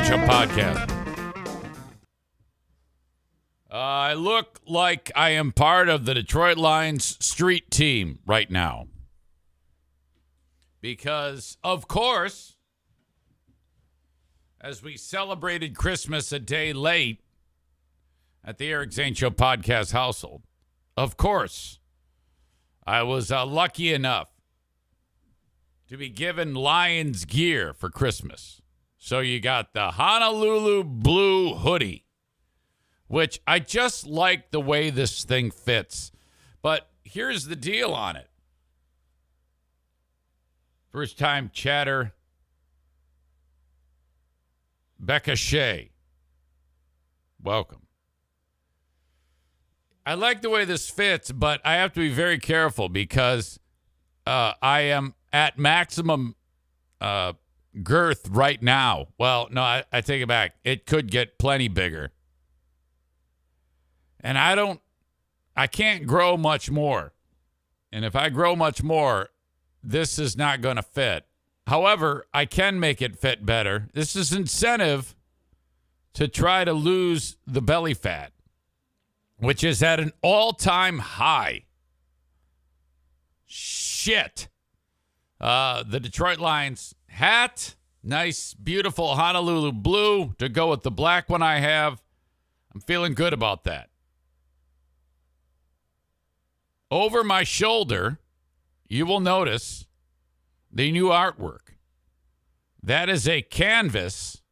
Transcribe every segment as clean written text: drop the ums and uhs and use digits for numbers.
Show podcast. I look like I am part of the Detroit Lions street team right now. Because, of course, as we celebrated Christmas a day late at the Eric Zane Show podcast household, of course, I was lucky enough to be given Lions gear for Christmas. So you got the Honolulu blue hoodie, which I just like the way this thing fits. But here's the deal on it. First time chatter, Becca Shea. Welcome. I like the way this fits, but I have to be very careful because I am at maximum girth right now. Well, no, I take it back. It could get plenty bigger. And I can't grow much more. And if I grow much more, this is not going to fit. However, I can make it fit better. This is incentive to try to lose the belly fat, which is at an all-time high. Shit. The Detroit Lions hat, nice, beautiful Honolulu blue to go with the black one I have. I'm feeling good about that. Over my shoulder, you will notice the new artwork. That is a canvas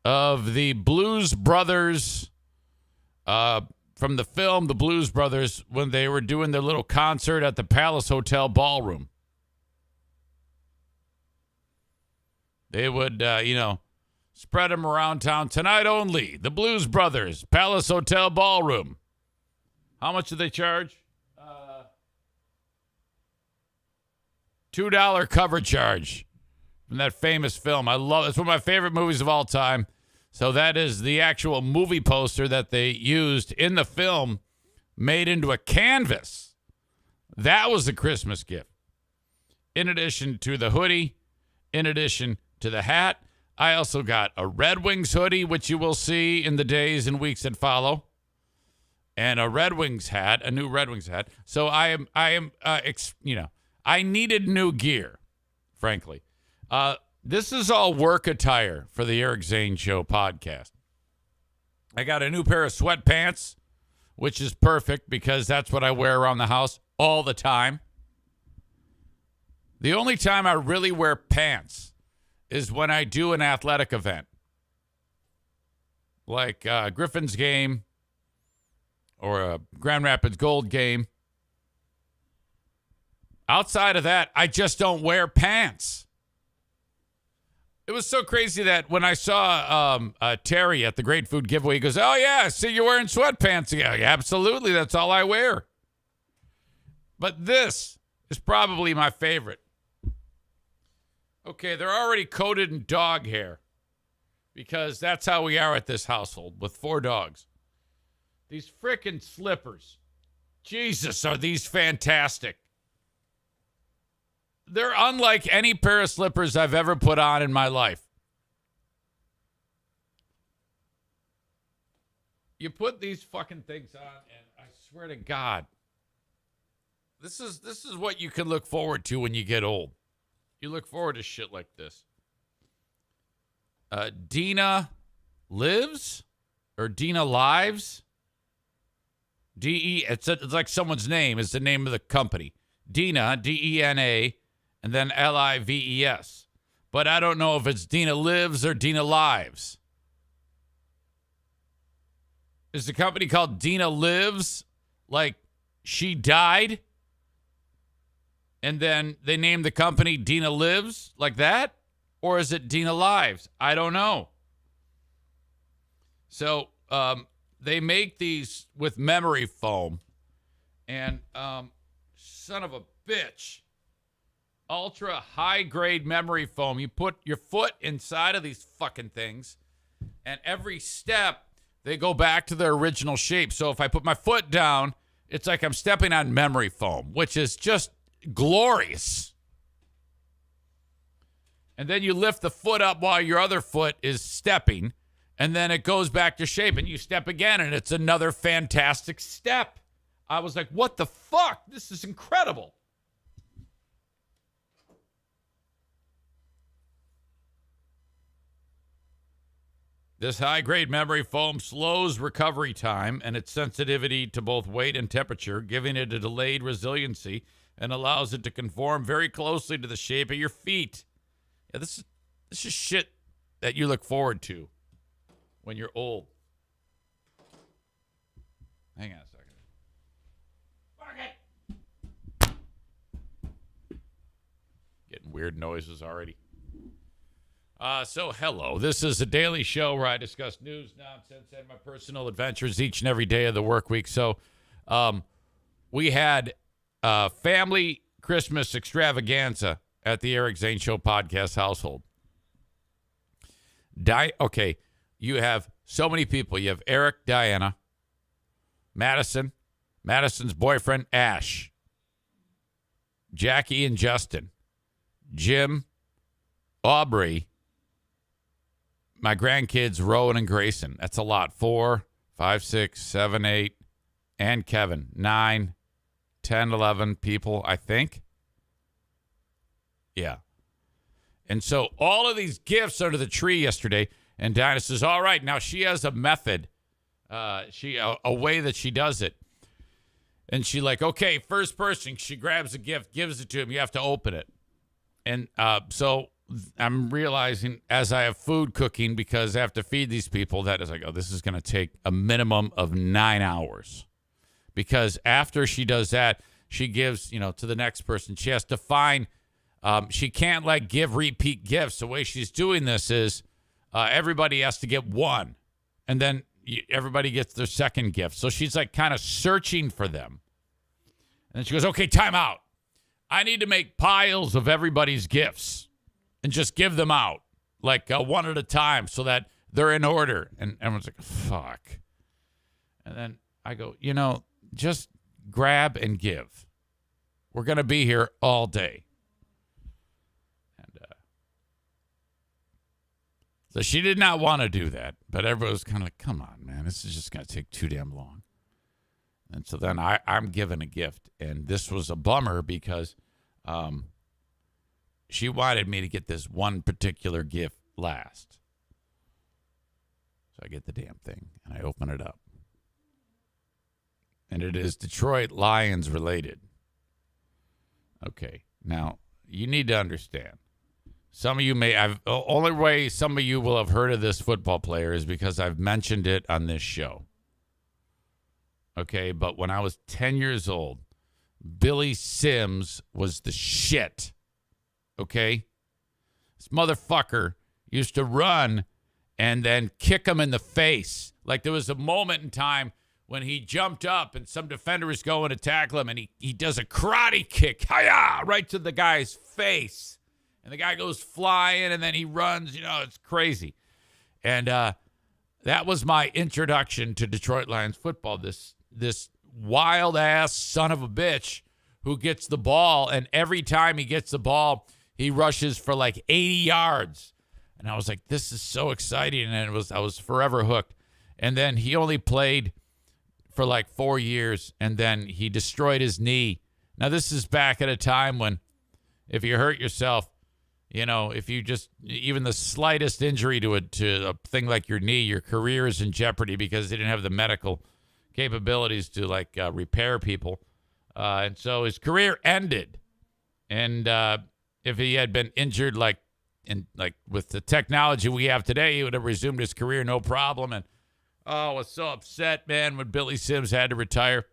of the Blues Brothers from the film The Blues Brothers when they were doing their little concert at the Palace Hotel Ballroom. They would, spread them around town. Tonight only, the Blues Brothers, Palace Hotel Ballroom. How much do they charge? $2 cover charge from that famous film. I love it. It's one of my favorite movies of all time. So that is the actual movie poster that they used in the film made into a canvas. That was a Christmas gift. In addition to the hoodie, in addition to the hat, I also got a Red Wings hoodie, which you will see in the days and weeks that follow, and a Red Wings hat, a new Red Wings hat. So I needed new gear, frankly. This is all work attire for the Eric Zane Show podcast. I got a new pair of sweatpants, which is perfect because that's what I wear around the house all the time. The only time I really wear pants is when I do an athletic event, like Griffin's game or a Grand Rapids Gold game. Outside of that, I just don't wear pants. It was so crazy that when I saw Terry at the Great Food Giveaway, he goes, "Oh, yeah, I see you're wearing sweatpants again." Yeah, absolutely, that's all I wear. But this is probably my favorite. Okay, they're already coated in dog hair because that's how we are at this household with 4 dogs. These frickin' slippers. Jesus, are these fantastic. They're unlike any pair of slippers I've ever put on in my life. You put these fucking things on, and I swear to God, this is what you can look forward to when you get old. You look forward to shit like this. Dina Lives or Dina Lives. It's like someone's name. It's the name of the company. Dina, D-E-N-A, and then L-I-V-E-S. But I don't know if it's Dina Lives or Dina Lives. Is the company called Dina Lives like she died? And then they named the company Dina Lives like that? Or is it Dina Lives? I don't know. So they make these with memory foam. And son of a bitch. Ultra high grade memory foam. You put your foot inside of these fucking things. And every step, they go back to their original shape. So if I put my foot down, it's like I'm stepping on memory foam, which is just glorious. And then you lift the foot up while your other foot is stepping, and then it goes back to shape, and you step again, and it's another fantastic step. I was like, what the fuck? This is incredible. This high-grade memory foam slows recovery time and its sensitivity to both weight and temperature, giving it a delayed resiliency and allows it to conform very closely to the shape of your feet. Yeah, this is shit that you look forward to when you're old. Hang on a second. Fuck it. Getting weird noises already. So hello. This is a daily show where I discuss news, nonsense, and my personal adventures each and every day of the work week. So we had family Christmas extravaganza at the Eric Zane Show podcast household. Okay, you have so many people. You have Eric, Diana, Madison, Madison's boyfriend, Ash, Jackie and Justin, Jim, Aubrey, my grandkids, Rowan and Grayson. That's a lot. 4, 5, 6, 7, 8, and Kevin. 9, 10, 11 people, I think. Yeah. And so all of these gifts under the tree yesterday, and Dinah says, all right, now she has a method, a way that she does it. And she like, okay, first person, she grabs a gift, gives it to him. You have to open it. And so I'm realizing as I have food cooking, because I have to feed these people, that is like, oh, this is going to take a minimum of 9 hours. Because after she does that, she gives, to the next person. She has to find, she can't give repeat gifts. The way she's doing this is everybody has to get one. And then everybody gets their second gift. So she's like kind of searching for them. And then she goes, okay, time out. I need to make piles of everybody's gifts and just give them out one at a time so that they're in order. And everyone's like, fuck. And then I go, just grab and give. We're going to be here all day. And so she did not want to do that, but everybody was kind of like, come on, man, this is just going to take too damn long. And so then I'm given a gift, and this was a bummer because she wanted me to get this one particular gift last. So I get the damn thing, and I open it up. And it is Detroit Lions related. Okay, now you need to understand. Some of you only way some of you will have heard of this football player is because I've mentioned it on this show. Okay, but when I was 10 years old, Billy Sims was the shit. Okay? This motherfucker used to run and then kick him in the face. Like there was a moment in time when he jumped up and some defender was going to tackle him and he does a karate kick, hi-ya, right to the guy's face. And the guy goes flying and then he runs. It's crazy. And that was my introduction to Detroit Lions football. This wild-ass son of a bitch who gets the ball, and every time he gets the ball, he rushes for 80 yards. And I was like, this is so exciting, and I was forever hooked. And then he only played for 4 years, and then he destroyed his knee. Now, this is back at a time when if you hurt yourself, if you just, even the slightest injury to a thing like your knee, your career is in jeopardy because they didn't have the medical capabilities to repair people. And so his career ended. And if he had been injured with the technology we have today, he would have resumed his career no problem. And I was so upset, man, when Billy Sims had to retire.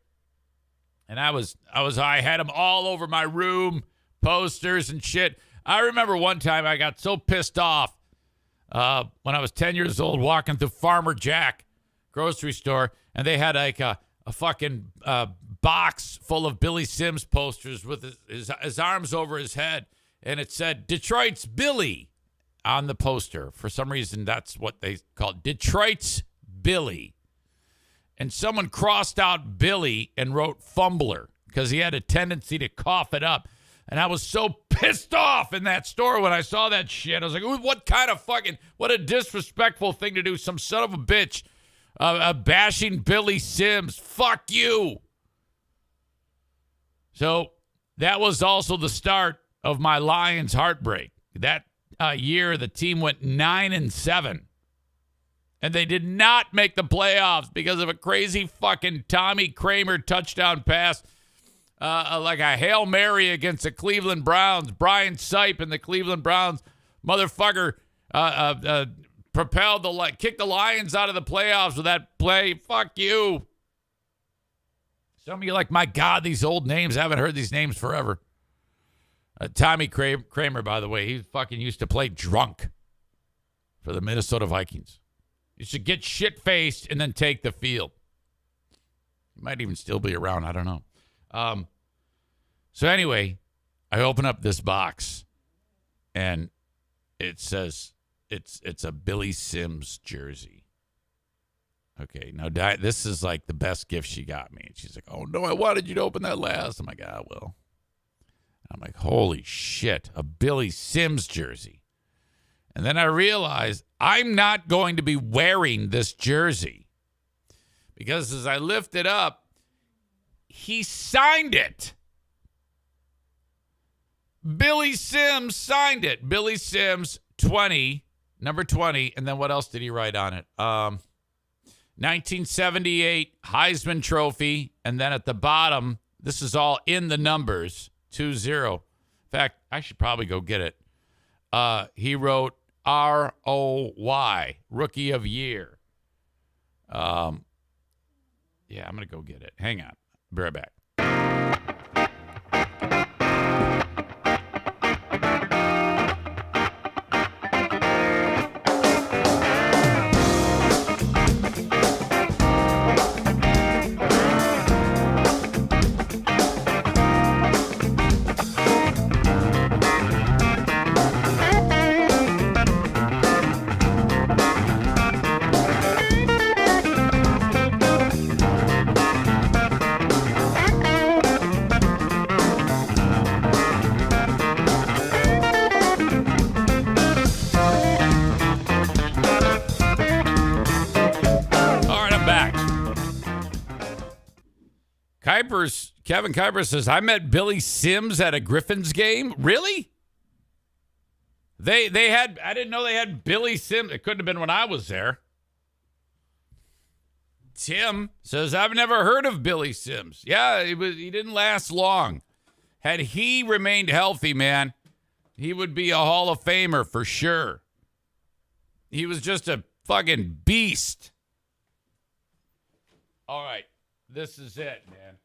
And I had him all over my room, posters and shit. I remember one time I got so pissed off when I was 10 years old walking through Farmer Jack grocery store, and they had a fucking box full of Billy Sims posters with his arms over his head, and it said Detroit's Billy on the poster. For some reason, that's what they called Detroit's Billy. And someone crossed out Billy and wrote Fumbler because he had a tendency to cough it up. And I was so pissed off in that store when I saw that shit. I was like, what kind of what a disrespectful thing to do. Some son of a bitch bashing Billy Sims. Fuck you. So that was also the start of my Lions heartbreak. That year, the team went 9-7. And they did not make the playoffs because of a crazy fucking Tommy Kramer touchdown pass. Like a Hail Mary against the Cleveland Browns. Brian Sipe and the Cleveland Browns motherfucker kicked the Lions out of the playoffs with that play. Fuck you. Some of you are like, my God, these old names. I haven't heard these names forever. Tommy Kramer, by the way, he fucking used to play drunk for the Minnesota Vikings. You should get shit-faced and then take the field. He might even still be around. I don't know. So anyway, I open up this box, and it says it's a Billy Sims jersey. Okay, now this is like the best gift she got me. And she's like, oh, no, I wanted you to open that last. I'm like, well. I'm like, holy shit, a Billy Sims jersey. And then I realized I'm not going to be wearing this jersey because as I lift it up, he signed it. Billy Sims signed it. Billy Sims, 20, number 20. And then what else did he write on it? 1978 Heisman Trophy. And then at the bottom, this is all in the numbers, 2-0. In fact, I should probably go get it. He wrote ROY, Rookie of Year. Yeah, I'm going to go get it. Hang on. Be right back. Kevin Kuiper says, I met Billy Sims at a Griffins game. Really? They had, I didn't know they had Billy Sims. It couldn't have been when I was there. Tim says, I've never heard of Billy Sims. Yeah, he didn't last long. Had he remained healthy, man, he would be a Hall of Famer for sure. He was just a fucking beast. All right. This is it, man.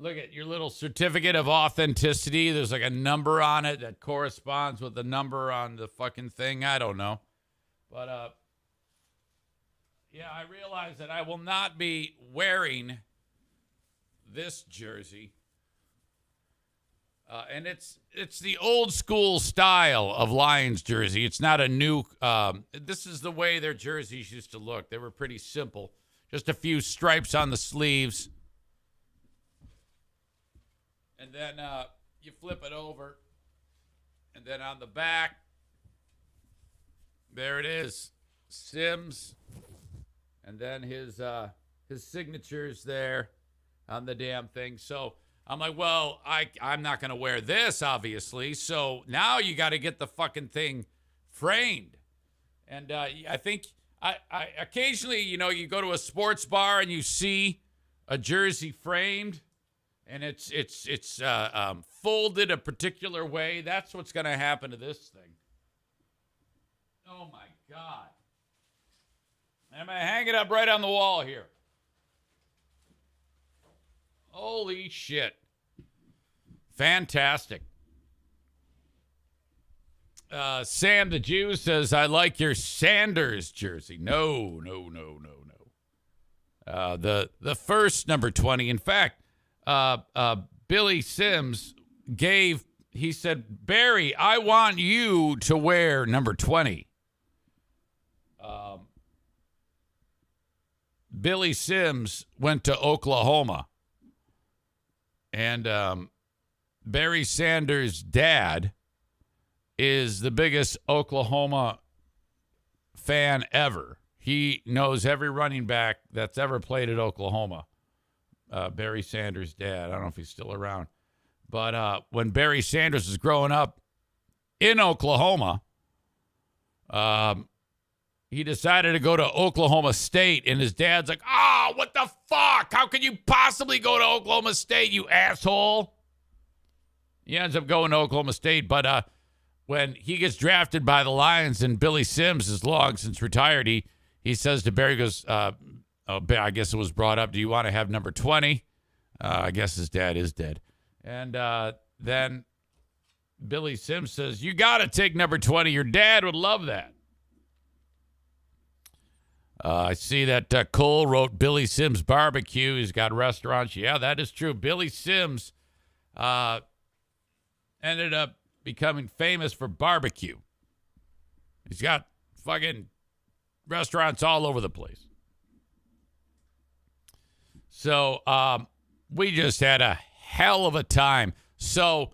Look at your little certificate of authenticity. There's like a number on it that corresponds with the number on the fucking thing. I don't know. But, yeah, I realize that I will not be wearing this jersey. And it's the old school style of Lions jersey. It's not a new, this is the way their jerseys used to look. They were pretty simple. Just a few stripes on the sleeves. And then you flip it over. And then on the back, there it is. Sims. And then his signature's there on the damn thing. So I'm like, well, I'm not going to wear this, obviously. So now you got to get the fucking thing framed. And I think I occasionally, you go to a sports bar and you see a jersey framed. And it's folded a particular way. That's what's going to happen to this thing. Oh, my God. I'm going to hang it up right on the wall here. Holy shit. Fantastic. Sam the Jew says, I like your Sanders jersey. No. The first number 20. In fact, Billy Sims he said, Barry, I want you to wear number 20. Billy Sims went to Oklahoma. And Barry Sanders' dad is the biggest Oklahoma fan ever. He knows every running back that's ever played at Oklahoma. Barry Sanders' dad. I don't know if he's still around. But when Barry Sanders was growing up in Oklahoma, he decided to go to Oklahoma State, and his dad's like, oh, what the fuck? How could you possibly go to Oklahoma State, you asshole? He ends up going to Oklahoma State, but when he gets drafted by the Lions and Billy Sims is long since retired, he says to Barry, goes, I guess it was brought up, do you want to have number 20? I guess his dad is dead. And then Billy Sims says, you got to take number 20. Your dad would love that. I see that Cole wrote Billy Sims Barbecue. He's got restaurants. Yeah, that is true. Billy Sims ended up becoming famous for barbecue. He's got fucking restaurants all over the place. So we just had a hell of a time. So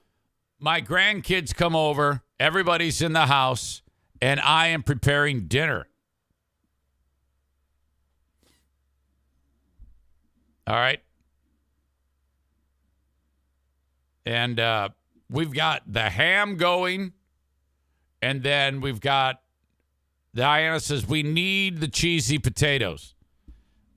my grandkids come over. Everybody's in the house, and I am preparing dinner. All right. And we've got the ham going. And then we've got, Diana says, we need the cheesy potatoes.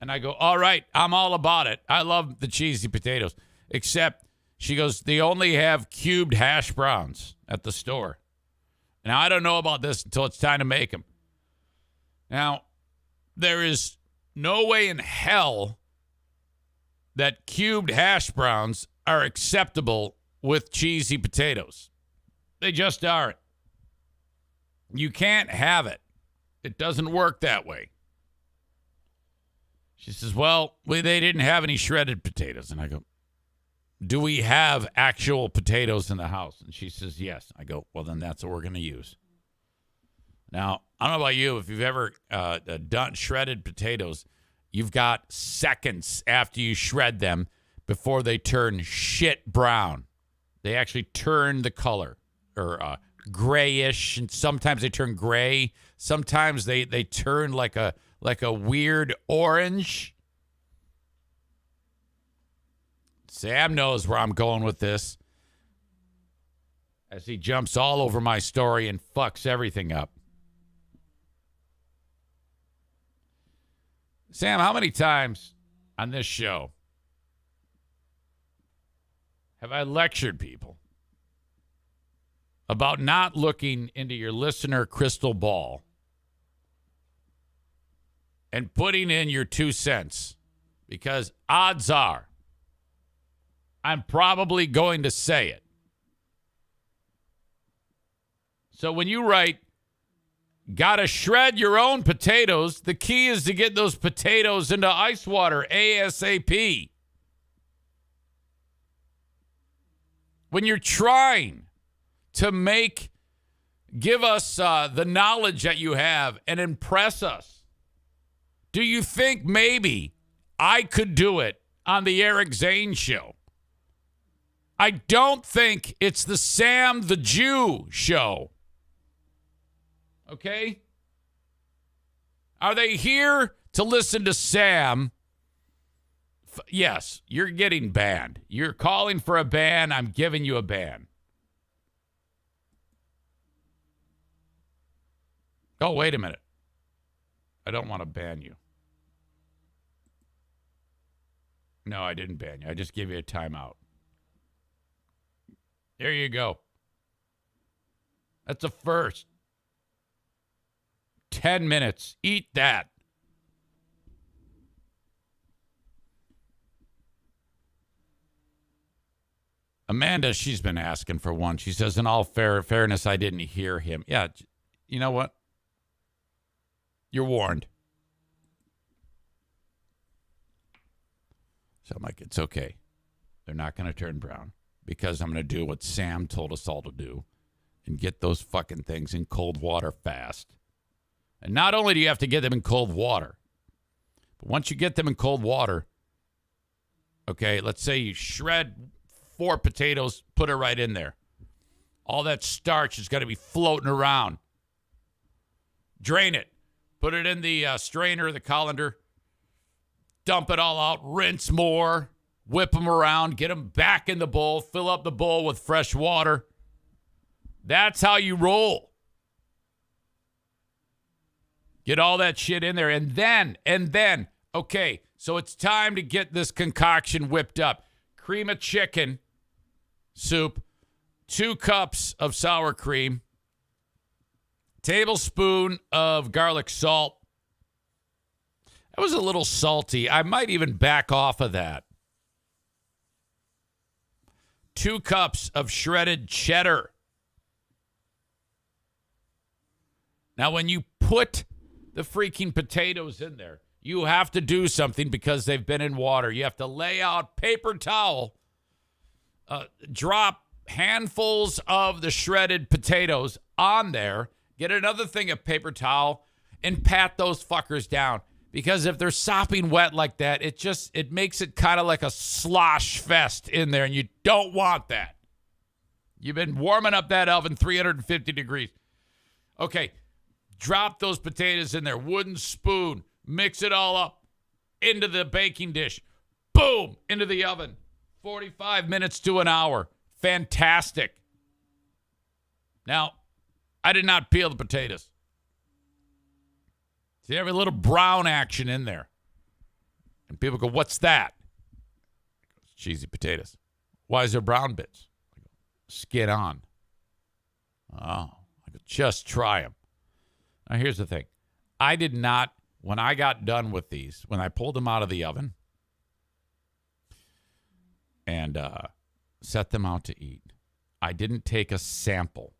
And I go, all right, I'm all about it. I love the cheesy potatoes. Except, she goes, they only have cubed hash browns at the store. Now, I don't know about this until it's time to make them. Now, there is no way in hell that cubed hash browns are acceptable with cheesy potatoes. They just aren't. You can't have it. It doesn't work that way. She says, well, they didn't have any shredded potatoes. And I go, do we have actual potatoes in the house? And she says, yes. I go, well, then that's what we're going to use. Now, I don't know about you. If you've ever done shredded potatoes, you've got seconds after you shred them before they turn shit brown. They actually turn the color, or grayish, and sometimes they turn gray. Sometimes they turn like a weird orange. Sam knows where I'm going with this, as he jumps all over my story and fucks everything up. Sam, how many times on this show have I lectured people about not looking into your listener crystal ball and putting in your 2 cents? Because odds are I'm probably going to say it. So when you write, gotta shred your own potatoes, the key is to get those potatoes into ice water ASAP. When you're trying to give us the knowledge that you have and impress us, do you think maybe I could do it on the Eric Zane show? I don't think it's the Sam the Jew show. Okay? Are they here to listen to Sam? Yes, you're getting banned. You're calling for a ban. I'm giving you a ban. Oh, wait a minute. I don't want to ban you. No, I didn't ban you. I just gave you a timeout. There you go. That's a first. 10 minutes. Eat that. Amanda, she's been asking for one. She says, in all fairness, I didn't hear him. Yeah, you know what? You're warned. So I'm like, it's okay. They're not going to turn brown because I'm going to do what Sam told us all to do and get those fucking things in cold water fast. And not only do you have to get them in cold water, but once you get them in cold water, okay, let's say you shred 4 potatoes, put it right in there. All that starch is going to be floating around. Drain it. Put it in the strainer, the colander. Dump it all out. Rinse more. Whip them around. Get them back in the bowl. Fill up the bowl with fresh water. That's how you roll. Get all that shit in there. And then, okay, so it's time to get this concoction whipped up. Cream of chicken soup. 2 cups of sour cream. Tablespoon of garlic salt. That was a little salty. I might even back off of that. 2 cups of shredded cheddar. Now, when you put the freaking potatoes in there, you have to do something because they've been in water. You have to lay out paper towel, drop handfuls of the shredded potatoes on there, get another thing of paper towel, and pat those fuckers down. Because if they're sopping wet like that, it makes it kind of like a slosh fest in there, and you don't want that. You've been warming up that oven 350 degrees. Okay, drop those potatoes in there. Wooden spoon. Mix it all up into the baking dish. Boom! Into the oven. 45 minutes to an hour. Fantastic. Now, I did not peel the potatoes. See, every little brown action in there. And people go, what's that? It's cheesy potatoes. Why is there brown bits? Skin on. Oh, I go, just try them. Now, here's the thing. I did not, when I got done with these, when I pulled them out of the oven and set them out to eat, I didn't take a sample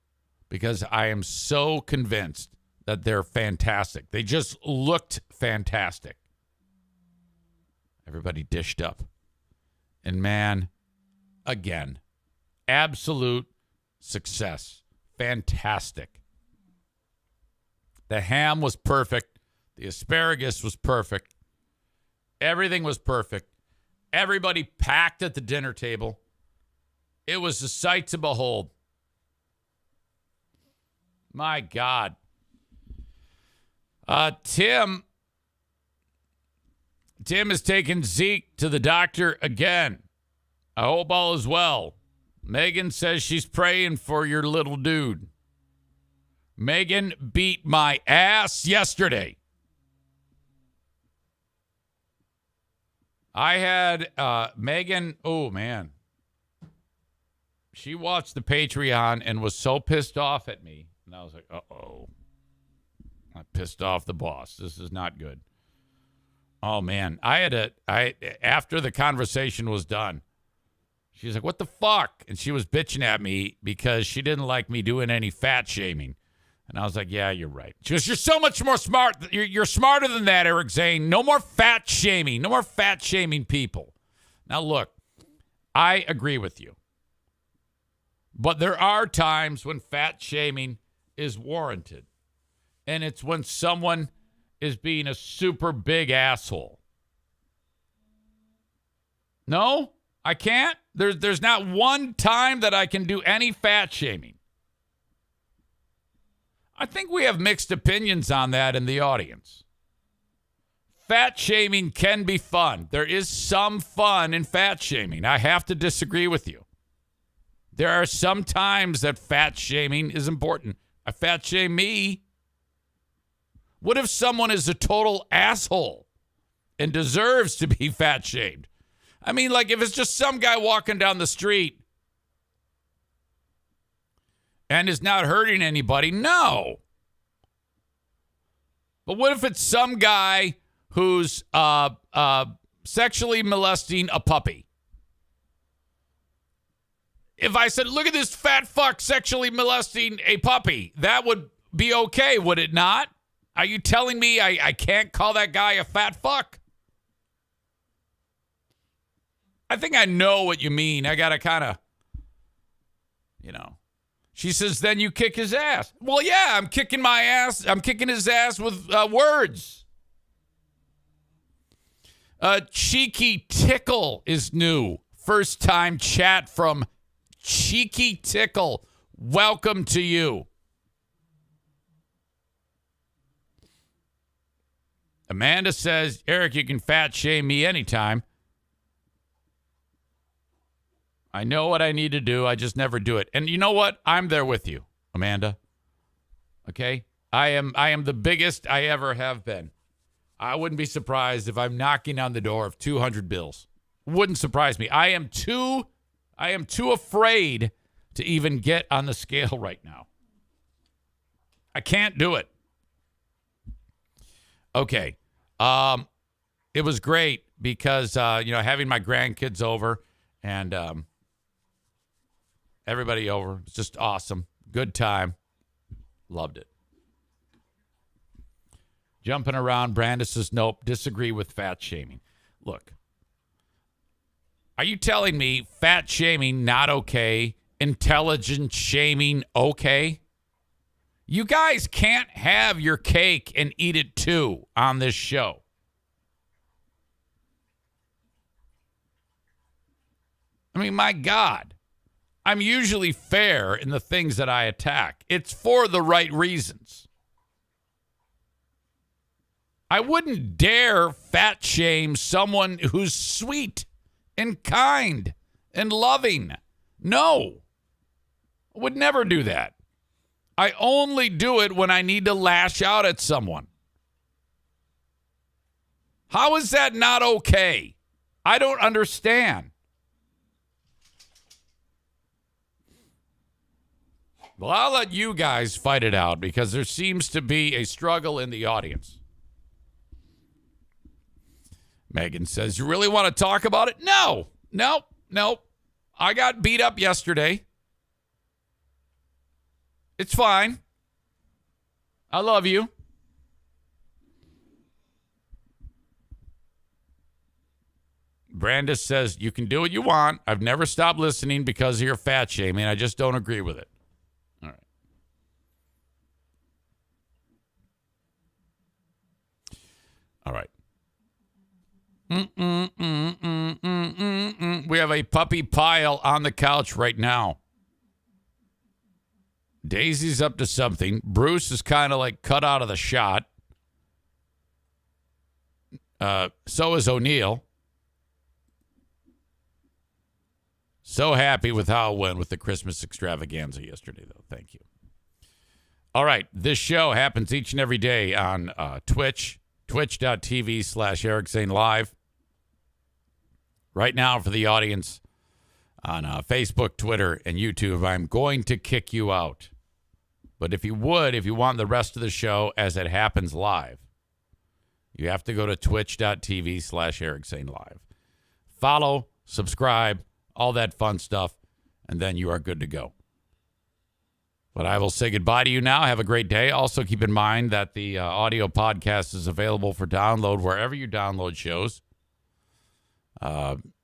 because I am so convinced that they're fantastic. They just looked fantastic. Everybody dished up. And man, again, absolute success. Fantastic. The ham was perfect. The asparagus was perfect. Everything was perfect. Everybody packed at the dinner table. It was a sight to behold. My God. Tim has taken Zeke to the doctor again. I hope all is well. Megan says she's praying for your little dude. Megan beat my ass yesterday. I had Megan, oh man. She watched the Patreon and was so pissed off at me. And I was like, uh-oh. I pissed off the boss. This is not good. Oh, man. After the conversation was done, she was like, what the fuck? And she was bitching at me because she didn't like me doing any fat shaming. And I was like, yeah, you're right. She goes, you're so much more smart. You're smarter than that, Eric Zane. No more fat shaming. No more fat shaming people. Now, look, I agree with you. But there are times when fat shaming is warranted. And it's when someone is being a super big asshole. No, I can't. There's not one time that I can do any fat shaming. I think we have mixed opinions on that in the audience. Fat shaming can be fun. There is some fun in fat shaming. I have to disagree with you. There are some times that fat shaming is important. I fat shame me. What if someone is a total asshole and deserves to be fat shamed? I mean, like if it's just some guy walking down the street and is not hurting anybody, no. But what if it's some guy who's sexually molesting a puppy? If I said, look at this fat fuck sexually molesting a puppy, that would be okay, would it not? Are you telling me I can't call that guy a fat fuck? I think I know what you mean. I got to kind of, She says, then you kick his ass. Well, yeah, I'm kicking my ass. I'm kicking his ass with words. Cheeky Tickle is new. first time chat from Cheeky Tickle. Welcome to you. Amanda says, Eric, you can fat shame me anytime. I know what I need to do. I just never do it. And you know what? I'm there with you, Amanda. Okay? I am the biggest I ever have been. I wouldn't be surprised if I'm knocking on the door of 200 bills. Wouldn't surprise me. I am too afraid to even get on the scale right now. I can't do it. Okay. It was great because, having my grandkids over and everybody over. It's just awesome. Good time. Loved it. Jumping around. Brandis says, nope, disagree with fat shaming. Look, are you telling me fat shaming not okay? Intelligent shaming okay? You guys can't have your cake and eat it too on this show. I mean, my God. I'm usually fair in the things that I attack. It's for the right reasons. I wouldn't dare fat shame someone who's sweet and kind and loving. No. I would never do that. I only do it when I need to lash out at someone. How is that not okay? I don't understand. Well, I'll let you guys fight it out because there seems to be a struggle in the audience. Megan says, you really want to talk about it? No. I got beat up yesterday. It's fine. I love you. Brandis says, you can do what you want. I've never stopped listening because of your fat shaming. I just don't agree with it. All right. All right. We have a puppy pile on the couch right now. Daisy's up to something. Bruce is kind of like cut out of the shot. So is O'Neill. So happy with how it went with the Christmas extravaganza yesterday, though. Thank you. All right. This show happens each and every day on Twitch, twitch.tv/Eric Zane Live. Right now, for the audience on Facebook, Twitter, and YouTube, I'm going to kick you out. But if you want the rest of the show as it happens live, you have to go to twitch.tv/Eric Zane Live. Follow, subscribe, all that fun stuff, and then you are good to go. But I will say goodbye to you now. Have a great day. Also, keep in mind that the audio podcast is available for download wherever you download shows.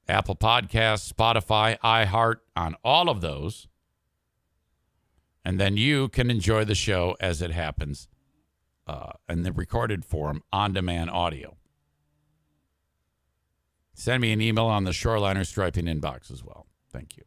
Apple Podcasts, Spotify, iHeart, on all of those. And then you can enjoy the show as it happens in the recorded form, on-demand audio. Send me an email on the Shoreliner Striping inbox as well. Thank you.